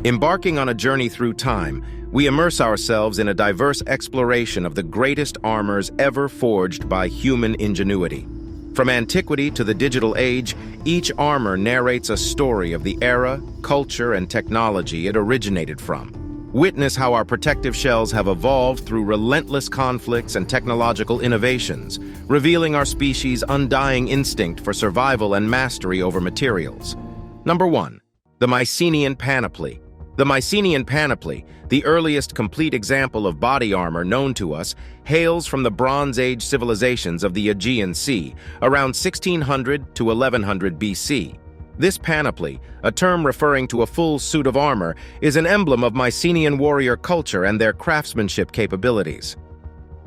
Embarking on a journey through time, we immerse ourselves in a diverse exploration of the greatest armors ever forged by human ingenuity. From antiquity to the digital age, each armor narrates a story of the era, culture, and technology it originated from. Witness how our protective shells have evolved through relentless conflicts and technological innovations, revealing our species' undying instinct for survival and mastery over materials. Number 1. The Mycenaean Panoply. The Mycenaean Panoply, the earliest complete example of body armor known to us, hails from the Bronze Age civilizations of the Aegean Sea, around 1600 to 1100 BC. This panoply, a term referring to a full suit of armor, is an emblem of Mycenaean warrior culture and their craftsmanship capabilities.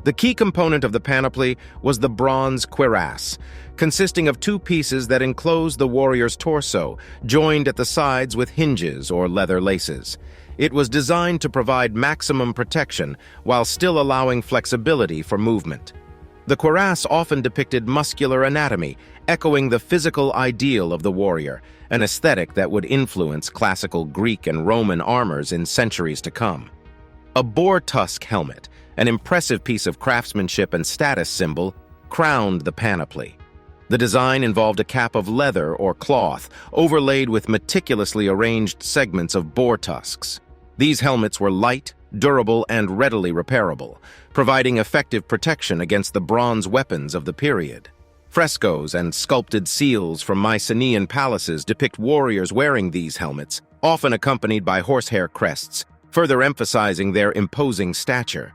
The key component of the panoply was the bronze cuirass, consisting of two pieces that enclosed the warrior's torso, joined at the sides with hinges or leather laces. It was designed to provide maximum protection while still allowing flexibility for movement. The cuirass often depicted muscular anatomy, echoing the physical ideal of the warrior, an aesthetic that would influence classical Greek and Roman armors in centuries to come. A boar tusk helmet, an impressive piece of craftsmanship and status symbol, crowned the panoply. The design involved a cap of leather or cloth, overlaid with meticulously arranged segments of boar tusks. These helmets were light, durable, and readily repairable, providing effective protection against the bronze weapons of the period. Frescoes and sculpted seals from Mycenaean palaces depict warriors wearing these helmets, often accompanied by horsehair crests, further emphasizing their imposing stature.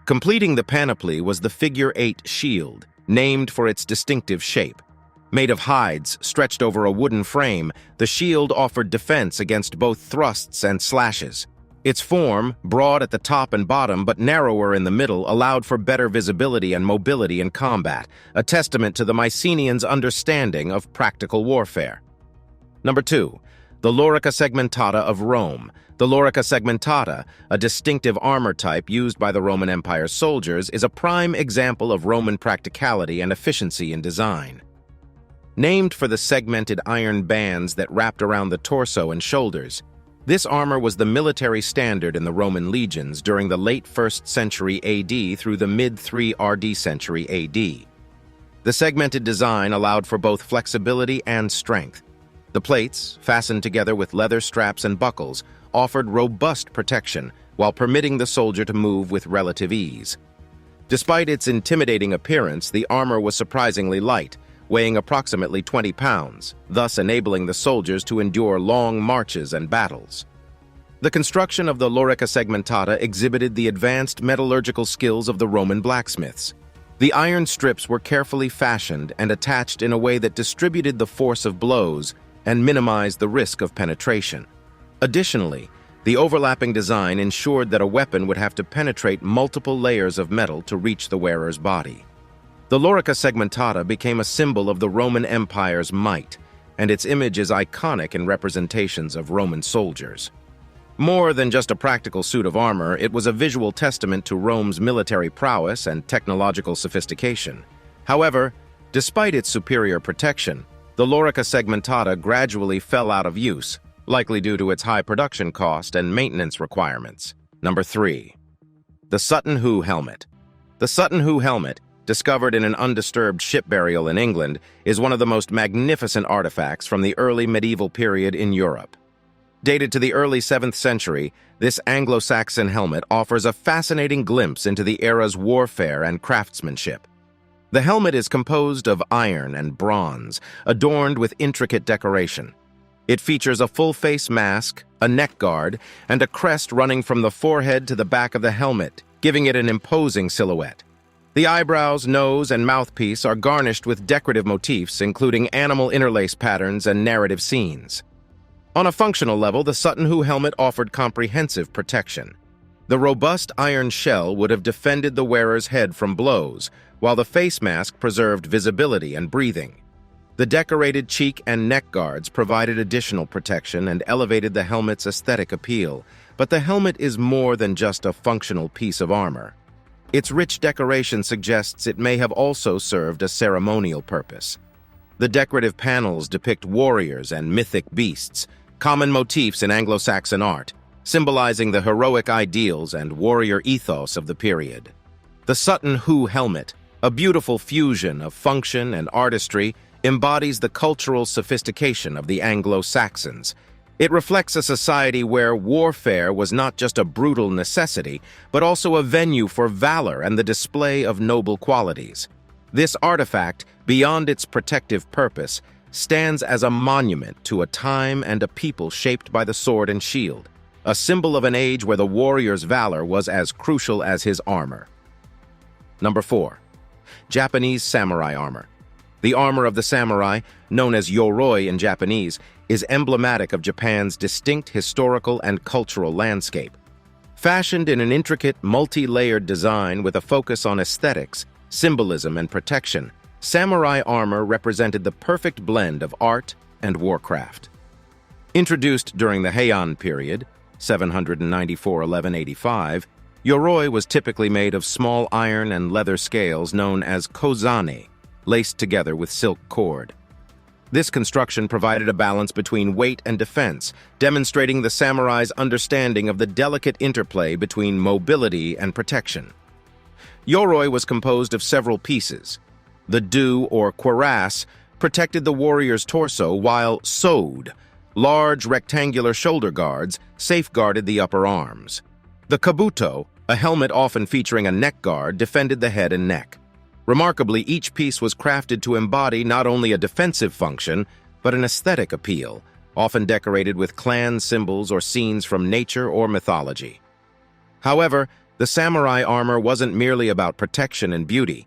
Completing the panoply was the figure-8 shield, named for its distinctive shape. Made of hides stretched over a wooden frame, the shield offered defense against both thrusts and slashes. Its form, broad at the top and bottom but narrower in the middle, allowed for better visibility and mobility in combat, a testament to the Mycenaeans' understanding of practical warfare. Number 2. The Lorica segmentata of Rome. The Lorica segmentata, a distinctive armor type used by the Roman Empire's soldiers, is a prime example of Roman practicality and efficiency in design. Named for the segmented iron bands that wrapped around the torso and shoulders, this armor was the military standard in the Roman legions during the late 1st century AD through the mid-3 RD century AD. The segmented design allowed for both flexibility and strength. The plates, fastened together with leather straps and buckles, offered robust protection while permitting the soldier to move with relative ease. Despite its intimidating appearance, the armor was surprisingly light, weighing approximately 20 pounds, thus enabling the soldiers to endure long marches and battles. The construction of the Lorica segmentata exhibited the advanced metallurgical skills of the Roman blacksmiths. The iron strips were carefully fashioned and attached in a way that distributed the force of blows and minimized the risk of penetration. Additionally, the overlapping design ensured that a weapon would have to penetrate multiple layers of metal to reach the wearer's body. The Lorica segmentata became a symbol of the Roman Empire's might, and its image is iconic in representations of Roman soldiers. More than just a practical suit of armor, it was a visual testament to Rome's military prowess and technological sophistication. However, despite its superior protection, the Lorica segmentata gradually fell out of use, likely due to its high production cost and maintenance requirements. Number 3. The Sutton Hoo Helmet. The Sutton Hoo Helmet, discovered in an undisturbed ship burial in England, is one of the most magnificent artifacts from the early medieval period in Europe. Dated to the early 7th century, this Anglo-Saxon helmet offers a fascinating glimpse into the era's warfare and craftsmanship. The helmet is composed of iron and bronze, adorned with intricate decoration. It features a full-face mask, a neck guard, and a crest running from the forehead to the back of the helmet, giving it an imposing silhouette. The eyebrows, nose, and mouthpiece are garnished with decorative motifs, including animal interlace patterns and narrative scenes. On a functional level, the Sutton Hoo helmet offered comprehensive protection. The robust iron shell would have defended the wearer's head from blows, while the face mask preserved visibility and breathing. The decorated cheek and neck guards provided additional protection and elevated the helmet's aesthetic appeal, but the helmet is more than just a functional piece of armor. Its rich decoration suggests it may have also served a ceremonial purpose. The decorative panels depict warriors and mythic beasts, common motifs in Anglo-Saxon art, symbolizing the heroic ideals and warrior ethos of the period. The Sutton Hoo helmet, a beautiful fusion of function and artistry, embodies the cultural sophistication of the Anglo-Saxons. It reflects a society where warfare was not just a brutal necessity, but also a venue for valor and the display of noble qualities. This artifact, beyond its protective purpose, stands as a monument to a time and a people shaped by the sword and shield, a symbol of an age where the warrior's valor was as crucial as his armor. Number 4. Japanese samurai armor. The armor of the samurai, known as yoroi in Japanese, is emblematic of Japan's distinct historical and cultural landscape. Fashioned in an intricate, multi-layered design with a focus on aesthetics, symbolism, and protection, samurai armor represented the perfect blend of art and warcraft. Introduced during the Heian period, 794–1185, yoroi was typically made of small iron and leather scales known as kozane, laced together with silk cord. This construction provided a balance between weight and defense, demonstrating the samurai's understanding of the delicate interplay between mobility and protection. Yoroi was composed of several pieces. The do, or cuirass, protected the warrior's torso, while sode, large rectangular shoulder guards, safeguarded the upper arms. The kabuto, a helmet often featuring a neck guard, defended the head and neck. Remarkably, each piece was crafted to embody not only a defensive function, but an aesthetic appeal, often decorated with clan symbols or scenes from nature or mythology. However, the samurai armor wasn't merely about protection and beauty.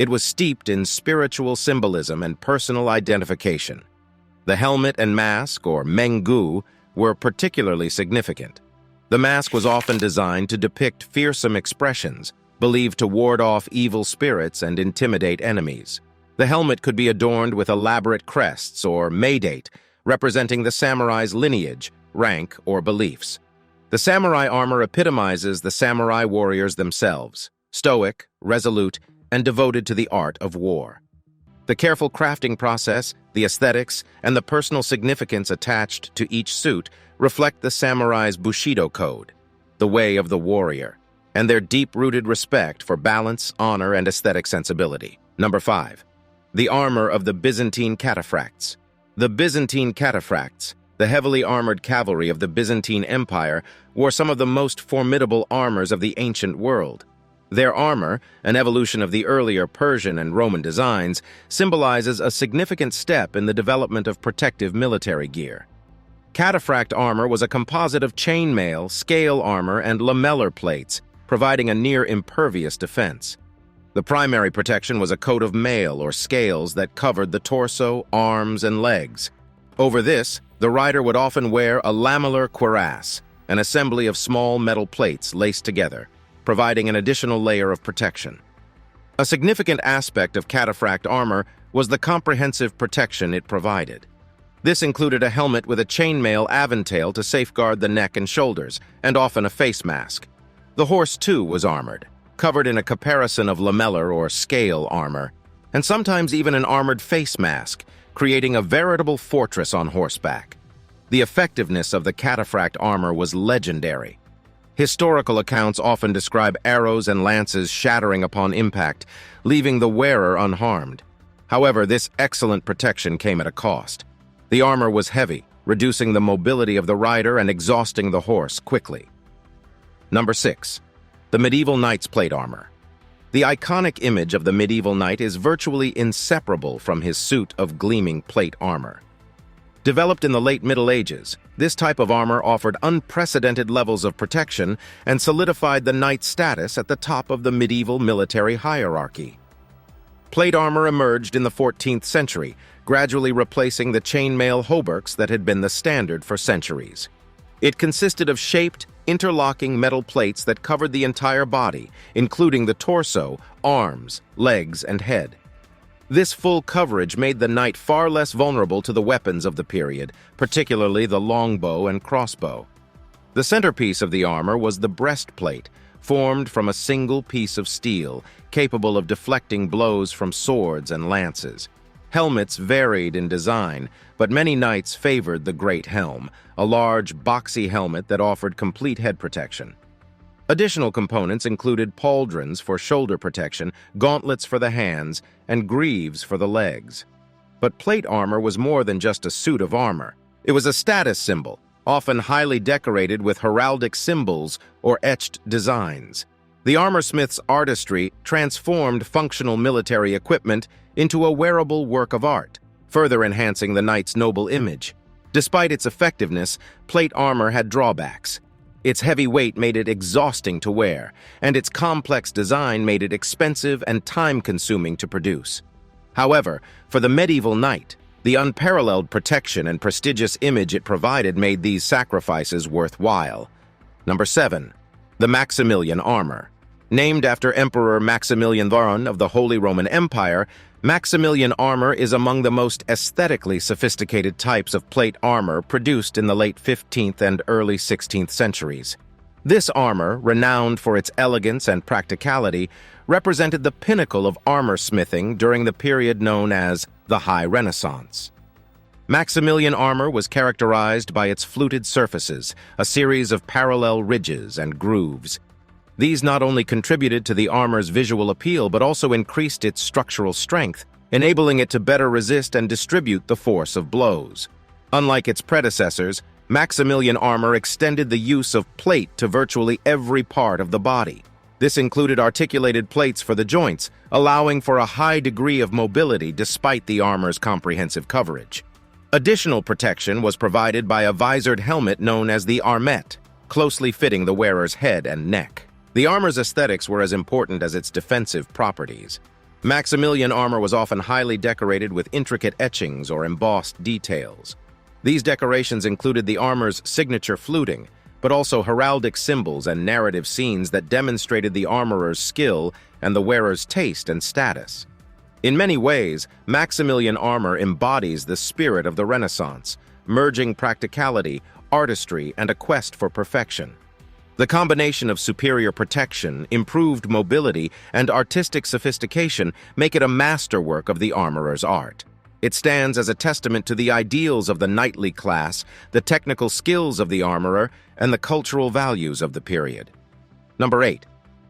It was steeped in spiritual symbolism and personal identification. The helmet and mask, or mengu, were particularly significant. The mask was often designed to depict fearsome expressions, believed to ward off evil spirits and intimidate enemies. The helmet could be adorned with elaborate crests or meidate, representing the samurai's lineage, rank, or beliefs. The samurai armor epitomizes the samurai warriors themselves, stoic, resolute, and devoted to the art of war. The careful crafting process, the aesthetics, and the personal significance attached to each suit reflect the samurai's Bushido code, the way of the warrior, and their deep-rooted respect for balance, honor, and aesthetic sensibility. Number 5. The armor of the Byzantine cataphracts. The Byzantine cataphracts, the heavily armored cavalry of the Byzantine Empire, wore some of the most formidable armors of the ancient world. Their armor, an evolution of the earlier Persian and Roman designs, symbolizes a significant step in the development of protective military gear. Cataphract armor was a composite of chainmail, scale armor, and lamellar plates, providing a near-impervious defense. The primary protection was a coat of mail or scales that covered the torso, arms, and legs. Over this, the rider would often wear a lamellar cuirass, an assembly of small metal plates laced together, providing an additional layer of protection. A significant aspect of cataphract armor was the comprehensive protection it provided. This included a helmet with a chainmail aventail to safeguard the neck and shoulders, and often a face mask. The horse, too, was armored, covered in a caparison of lamellar or scale armor, and sometimes even an armored face mask, creating a veritable fortress on horseback. The effectiveness of the cataphract armor was legendary. Historical accounts often describe arrows and lances shattering upon impact, leaving the wearer unharmed. However, this excellent protection came at a cost. The armor was heavy, reducing the mobility of the rider and exhausting the horse quickly. Number 6. The medieval knight's plate armor. The iconic image of the medieval knight is virtually inseparable from his suit of gleaming plate armor. Developed in the late Middle Ages, this type of armor offered unprecedented levels of protection and solidified the knight's status at the top of the medieval military hierarchy. Plate armor emerged in the 14th century, gradually replacing the chainmail hauberks that had been the standard for centuries. It consisted of shaped, interlocking metal plates that covered the entire body, including the torso, arms, legs, and head. This full coverage made the knight far less vulnerable to the weapons of the period, particularly the longbow and crossbow. The centerpiece of the armor was the breastplate, formed from a single piece of steel, capable of deflecting blows from swords and lances. Helmets varied in design, but many knights favored the Great Helm, a large, boxy helmet that offered complete head protection. Additional components included pauldrons for shoulder protection, gauntlets for the hands, and greaves for the legs. But plate armor was more than just a suit of armor. It was a status symbol, often highly decorated with heraldic symbols or etched designs. The armorsmith's artistry transformed functional military equipment into a wearable work of art, further enhancing the knight's noble image. Despite its effectiveness, plate armor had drawbacks. Its heavy weight made it exhausting to wear, and its complex design made it expensive and time-consuming to produce. However, for the medieval knight, the unparalleled protection and prestigious image it provided made these sacrifices worthwhile. Number 7. The Maximilian armor. Named after Emperor Maximilian I of the Holy Roman Empire, Maximilian armor is among the most aesthetically sophisticated types of plate armor produced in the late 15th and early 16th centuries. This armor, renowned for its elegance and practicality, represented the pinnacle of armor smithing during the period known as the High Renaissance. Maximilian armor was characterized by its fluted surfaces, a series of parallel ridges and grooves. These not only contributed to the armor's visual appeal but also increased its structural strength, enabling it to better resist and distribute the force of blows. Unlike its predecessors, Maximilian armor extended the use of plate to virtually every part of the body. This included articulated plates for the joints, allowing for a high degree of mobility despite the armor's comprehensive coverage. Additional protection was provided by a visored helmet known as the armet, closely fitting the wearer's head and neck. The armor's aesthetics were as important as its defensive properties. Maximilian armor was often highly decorated with intricate etchings or embossed details. These decorations included the armor's signature fluting, but also heraldic symbols and narrative scenes that demonstrated the armorer's skill and the wearer's taste and status. In many ways, Maximilian armor embodies the spirit of the Renaissance, merging practicality, artistry, and a quest for perfection. The combination of superior protection, improved mobility, and artistic sophistication make it a masterwork of the armorer's art. It stands as a testament to the ideals of the knightly class, the technical skills of the armorer, and the cultural values of the period. Number 8.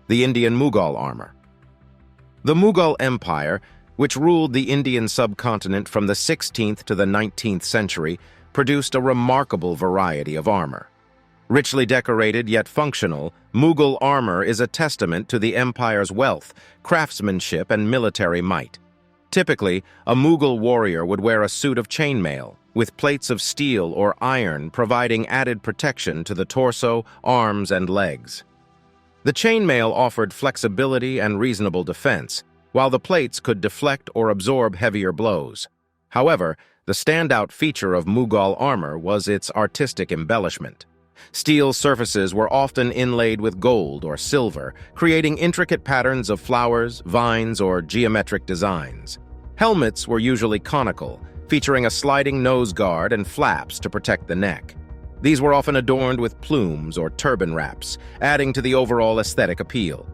The Indian Mughal armor. The Mughal Empire, which ruled the Indian subcontinent from the 16th to the 19th century, produced a remarkable variety of armor. Richly decorated yet functional, Mughal armor is a testament to the empire's wealth, craftsmanship, and military might. Typically, a Mughal warrior would wear a suit of chainmail, with plates of steel or iron providing added protection to the torso, arms, and legs. The chainmail offered flexibility and reasonable defense, while the plates could deflect or absorb heavier blows. However, the standout feature of Mughal armor was its artistic embellishment. Steel surfaces were often inlaid with gold or silver, creating intricate patterns of flowers, vines, or geometric designs. Helmets were usually conical, featuring a sliding nose guard and flaps to protect the neck. These were often adorned with plumes or turban wraps, adding to the overall aesthetic appeal.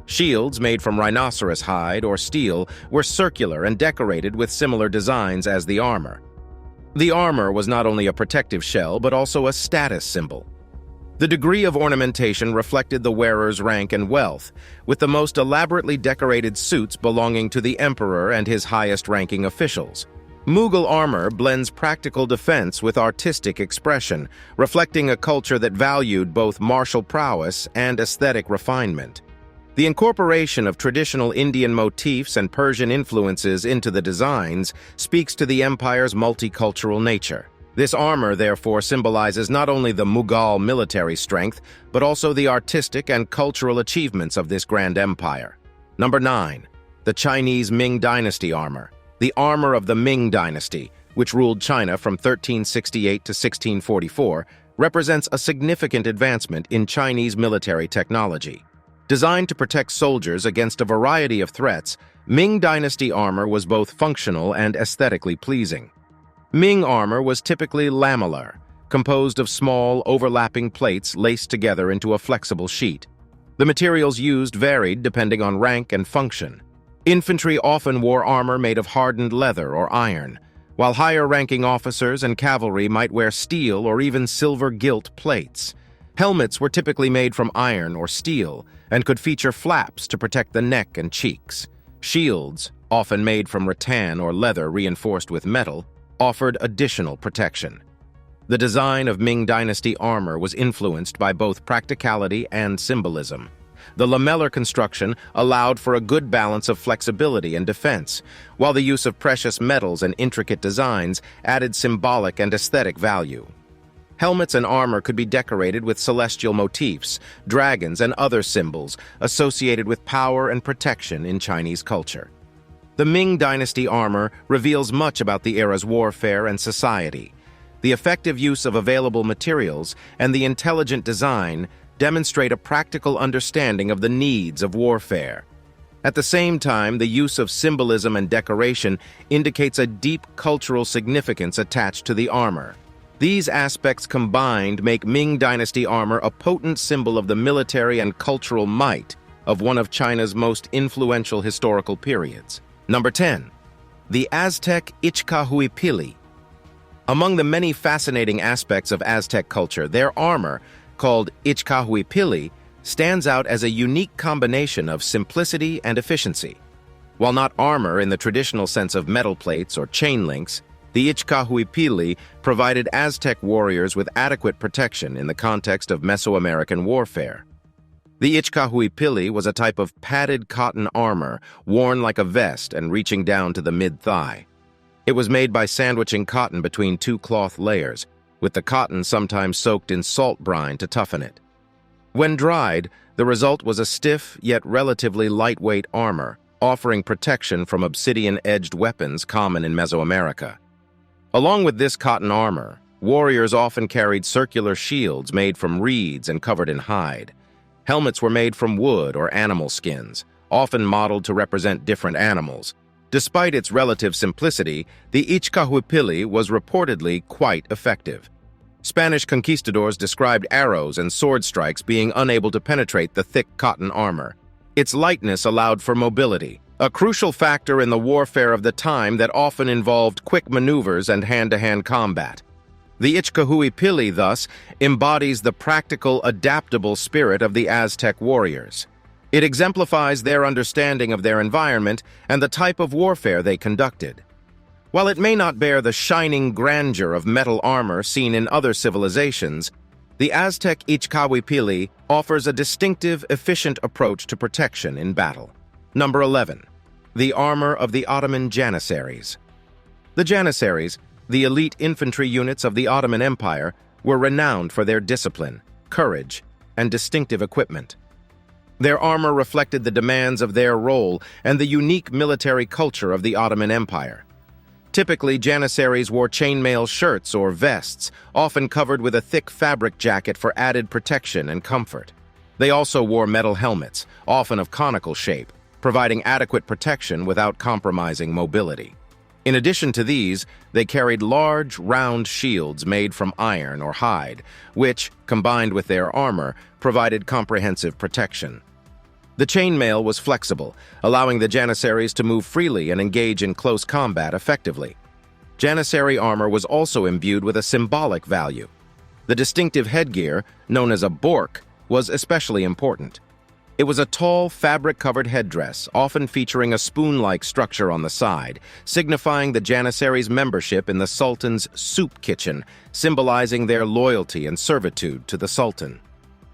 Shields made from rhinoceros hide or steel were circular and decorated with similar designs as the armor. The armor was not only a protective shell but also a status symbol. The degree of ornamentation reflected the wearer's rank and wealth, with the most elaborately decorated suits belonging to the emperor and his highest-ranking officials. Mughal armor blends practical defense with artistic expression, reflecting a culture that valued both martial prowess and aesthetic refinement. The incorporation of traditional Indian motifs and Persian influences into the designs speaks to the empire's multicultural nature. This armor, therefore, symbolizes not only the Mughal military strength, but also the artistic and cultural achievements of this grand empire. Number 9. The Chinese Ming Dynasty armor. The armor of the Ming Dynasty, which ruled China from 1368 to 1644, represents a significant advancement in Chinese military technology. Designed to protect soldiers against a variety of threats, Ming Dynasty armor was both functional and aesthetically pleasing. Ming armor was typically lamellar, composed of small, overlapping plates laced together into a flexible sheet. The materials used varied depending on rank and function. Infantry often wore armor made of hardened leather or iron, while higher-ranking officers and cavalry might wear steel or even silver-gilt plates. Helmets were typically made from iron or steel and could feature flaps to protect the neck and cheeks. Shields, often made from rattan or leather reinforced with metal, offered additional protection. The design of Ming Dynasty armor was influenced by both practicality and symbolism. The lamellar construction allowed for a good balance of flexibility and defense, while the use of precious metals and intricate designs added symbolic and aesthetic value. Helmets and armor could be decorated with celestial motifs, dragons, and other symbols associated with power and protection in Chinese culture. The Ming Dynasty armor reveals much about the era's warfare and society. The effective use of available materials and the intelligent design demonstrate a practical understanding of the needs of warfare. At the same time, the use of symbolism and decoration indicates a deep cultural significance attached to the armor. These aspects combined make Ming Dynasty armor a potent symbol of the military and cultural might of one of China's most influential historical periods. Number 10. The Aztec Ichcahuipilli. Among the many fascinating aspects of Aztec culture, their armor, called Ichcahuipilli, stands out as a unique combination of simplicity and efficiency. While not armor in the traditional sense of metal plates or chain links, the Ichcahuipilli provided Aztec warriors with adequate protection in the context of Mesoamerican warfare. The Ichcahuipilli was a type of padded cotton armor worn like a vest and reaching down to the mid-thigh. It was made by sandwiching cotton between two cloth layers, with the cotton sometimes soaked in salt brine to toughen it. When dried, the result was a stiff yet relatively lightweight armor, offering protection from obsidian-edged weapons common in Mesoamerica. Along with this cotton armor, warriors often carried circular shields made from reeds and covered in hide. Helmets were made from wood or animal skins, often modeled to represent different animals. Despite its relative simplicity, the Ichcahuipilli was reportedly quite effective. Spanish conquistadors described arrows and sword strikes being unable to penetrate the thick cotton armor. Its lightness allowed for mobility, a crucial factor in the warfare of the time that often involved quick maneuvers and hand-to-hand combat. The Ichcahuipilli, thus, embodies the practical, adaptable spirit of the Aztec warriors. It exemplifies their understanding of their environment and the type of warfare they conducted. While it may not bear the shining grandeur of metal armor seen in other civilizations, the Aztec Ichcahuipilli offers a distinctive, efficient approach to protection in battle. Number 11. The armor of the Ottoman Janissaries. The Janissaries, the elite infantry units of the Ottoman Empire, were renowned for their discipline, courage, and distinctive equipment. Their armor reflected the demands of their role and the unique military culture of the Ottoman Empire. Typically, Janissaries wore chainmail shirts or vests, often covered with a thick fabric jacket for added protection and comfort. They also wore metal helmets, often of conical shape, providing adequate protection without compromising mobility. In addition to these, they carried large, round shields made from iron or hide, which, combined with their armor, provided comprehensive protection. The chainmail was flexible, allowing the Janissaries to move freely and engage in close combat effectively. Janissary armor was also imbued with a symbolic value. The distinctive headgear, known as a bork, was especially important. It was a tall, fabric-covered headdress, often featuring a spoon-like structure on the side, signifying the Janissaries' membership in the Sultan's soup kitchen, symbolizing their loyalty and servitude to the Sultan.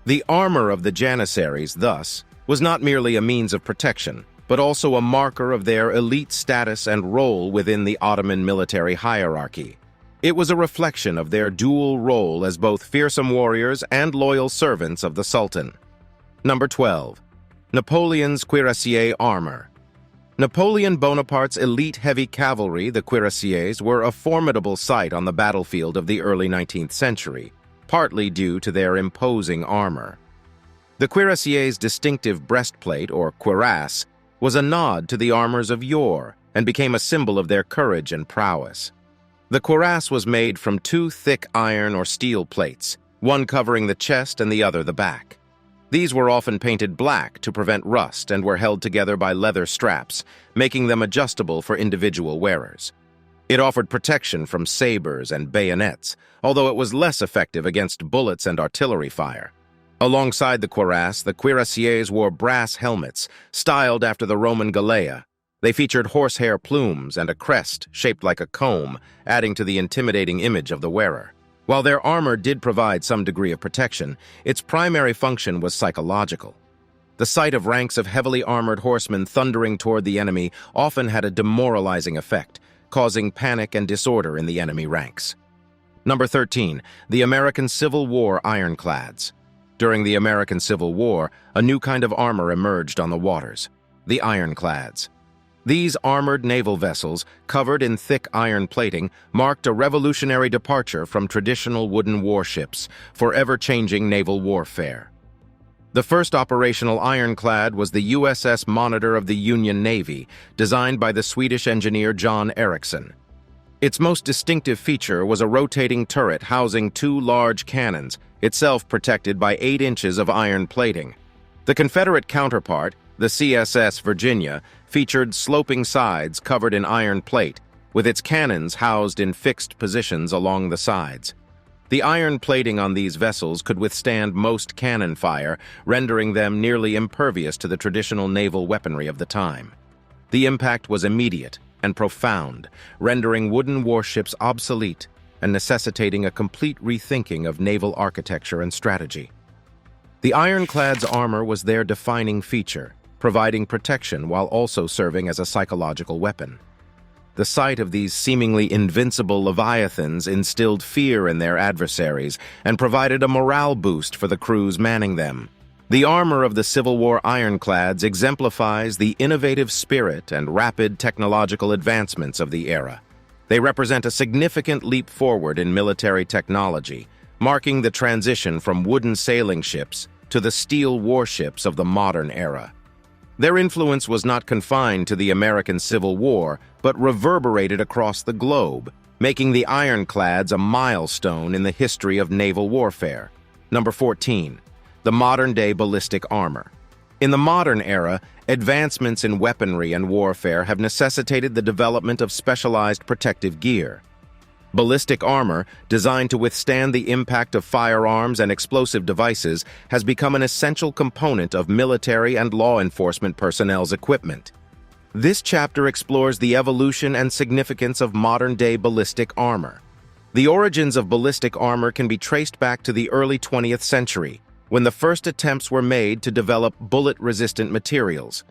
The armor of the Janissaries, thus, was not merely a means of protection, but also a marker of their elite status and role within the Ottoman military hierarchy. It was a reflection of their dual role as both fearsome warriors and loyal servants of the Sultan. Number 12. Napoleon's cuirassier armor. Napoleon Bonaparte's elite heavy cavalry, the cuirassiers, were a formidable sight on the battlefield of the early 19th century, partly due to their imposing armor. The cuirassier's distinctive breastplate, or cuirass, was a nod to the armors of yore and became a symbol of their courage and prowess. The cuirass was made from two thick iron or steel plates, one covering the chest and the other the back. These were often painted black to prevent rust and were held together by leather straps, making them adjustable for individual wearers. It offered protection from sabers and bayonets, although it was less effective against bullets and artillery fire. Alongside the cuirass, the cuirassiers wore brass helmets, styled after the Roman galea. They featured horsehair plumes and a crest shaped like a comb, adding to the intimidating image of the wearer. While their armor did provide some degree of protection, its primary function was psychological. The sight of ranks of heavily armored horsemen thundering toward the enemy often had a demoralizing effect, causing panic and disorder in the enemy ranks. Number 13. The American Civil War ironclads. During the American Civil War, a new kind of armor emerged on the waters: the ironclads. These armored naval vessels, covered in thick iron plating, marked a revolutionary departure from traditional wooden warships, forever changing naval warfare. The first operational ironclad was the USS Monitor of the Union Navy, designed by the Swedish engineer John Ericsson. Its most distinctive feature was a rotating turret housing two large cannons, itself protected by 8 inches of iron plating. The Confederate counterpart, the CSS Virginia, featured sloping sides covered in iron plate, with its cannons housed in fixed positions along the sides. The iron plating on these vessels could withstand most cannon fire, rendering them nearly impervious to the traditional naval weaponry of the time. The impact was immediate and profound, rendering wooden warships obsolete and necessitating a complete rethinking of naval architecture and strategy. The ironclad's armor was their defining feature, providing protection while also serving as a psychological weapon. The sight of these seemingly invincible leviathans instilled fear in their adversaries and provided a morale boost for the crews manning them. The armor of the Civil War ironclads exemplifies the innovative spirit and rapid technological advancements of the era. They represent a significant leap forward in military technology, marking the transition from wooden sailing ships to the steel warships of the modern era. Their influence was not confined to the American Civil War, but reverberated across the globe, making the ironclads a milestone in the history of naval warfare. Number 14. The modern-day ballistic armor. In the modern era, advancements in weaponry and warfare have necessitated the development of specialized protective gear. Ballistic armor, designed to withstand the impact of firearms and explosive devices, has become an essential component of military and law enforcement personnel's equipment. This chapter explores the evolution and significance of modern-day ballistic armor. The origins of ballistic armor can be traced back to the early 20th century, when the first attempts were made to develop bullet-resistant materials.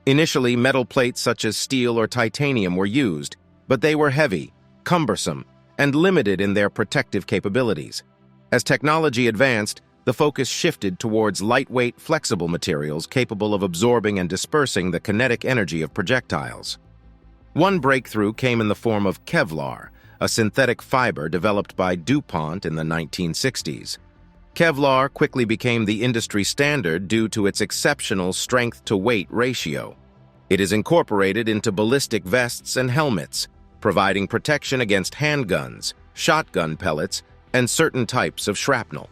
Initially, metal plates such as steel or titanium were used, but they were heavy, cumbersome, and limited in their protective capabilities. As technology advanced, the focus shifted towards lightweight, flexible materials capable of absorbing and dispersing the kinetic energy of projectiles. One breakthrough came in the form of Kevlar, a synthetic fiber developed by DuPont in the 1960s. Kevlar quickly became the industry standard due to its exceptional strength-to-weight ratio. It is incorporated into ballistic vests and helmets, providing protection against handguns, shotgun pellets, and certain types of shrapnel.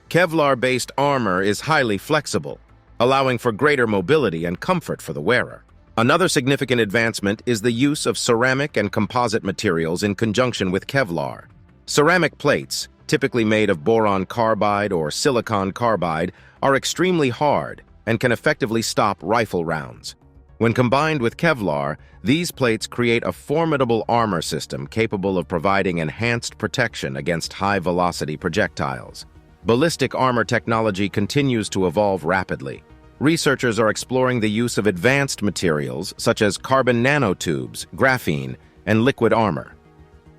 Kevlar-based armor is highly flexible, allowing for greater mobility and comfort for the wearer. Another significant advancement is the use of ceramic and composite materials in conjunction with Kevlar. Ceramic plates, typically made of boron carbide or silicon carbide, are extremely hard and can effectively stop rifle rounds. When combined with Kevlar, these plates create a formidable armor system capable of providing enhanced protection against high-velocity projectiles. Ballistic armor technology continues to evolve rapidly. Researchers are exploring the use of advanced materials such as carbon nanotubes, graphene, and liquid armor.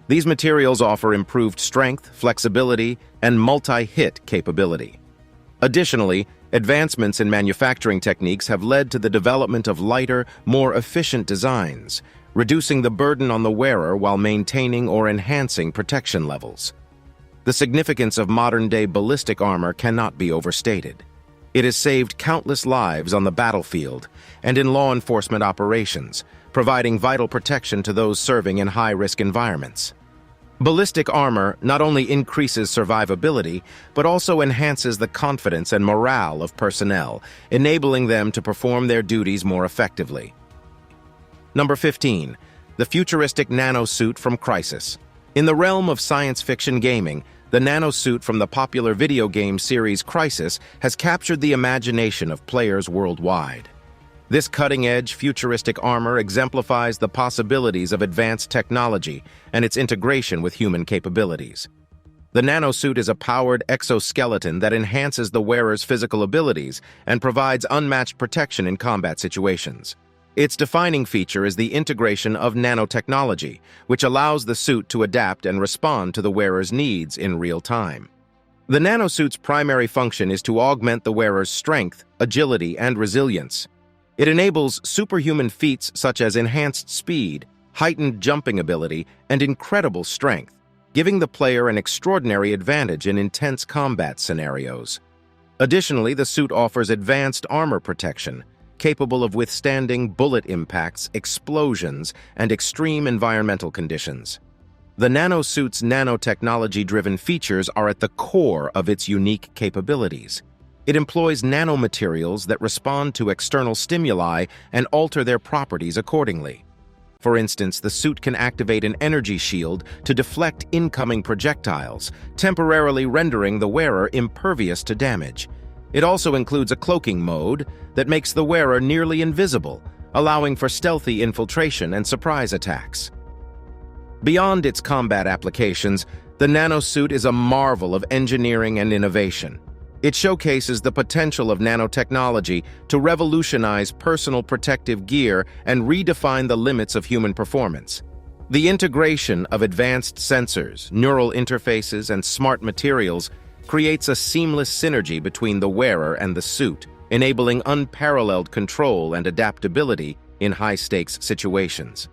These materials offer improved strength, flexibility, and multi-hit capability. Additionally, advancements in manufacturing techniques have led to the development of lighter, more efficient designs, reducing the burden on the wearer while maintaining or enhancing protection levels. The significance of modern-day ballistic armor cannot be overstated. It has saved countless lives on the battlefield and in law enforcement operations, providing vital protection to those serving in high-risk environments. Ballistic armor not only increases survivability, but also enhances the confidence and morale of personnel, enabling them to perform their duties more effectively. Number 15. the futuristic nanosuit from Crysis. In the realm of science fiction gaming, the nanosuit from the popular video game series Crysis has captured the imagination of players worldwide. This cutting-edge, futuristic armor exemplifies the possibilities of advanced technology and its integration with human capabilities. The nanosuit is a powered exoskeleton that enhances the wearer's physical abilities and provides unmatched protection in combat situations. Its defining feature is the integration of nanotechnology, which allows the suit to adapt and respond to the wearer's needs in real time. The nanosuit's primary function is to augment the wearer's strength, agility, and resilience. It enables superhuman feats such as enhanced speed, heightened jumping ability, and incredible strength, giving the player an extraordinary advantage in intense combat scenarios. Additionally, the suit offers advanced armor protection, capable of withstanding bullet impacts, explosions, and extreme environmental conditions. The nanosuit's nanotechnology-driven features are at the core of its unique capabilities. It employs nanomaterials that respond to external stimuli and alter their properties accordingly. For instance, the suit can activate an energy shield to deflect incoming projectiles, temporarily rendering the wearer impervious to damage. It also includes a cloaking mode that makes the wearer nearly invisible, allowing for stealthy infiltration and surprise attacks. Beyond its combat applications, the nanosuit is a marvel of engineering and innovation. It showcases the potential of nanotechnology to revolutionize personal protective gear and redefine the limits of human performance. The integration of advanced sensors, neural interfaces, and smart materials creates a seamless synergy between the wearer and the suit, enabling unparalleled control and adaptability in high-stakes situations.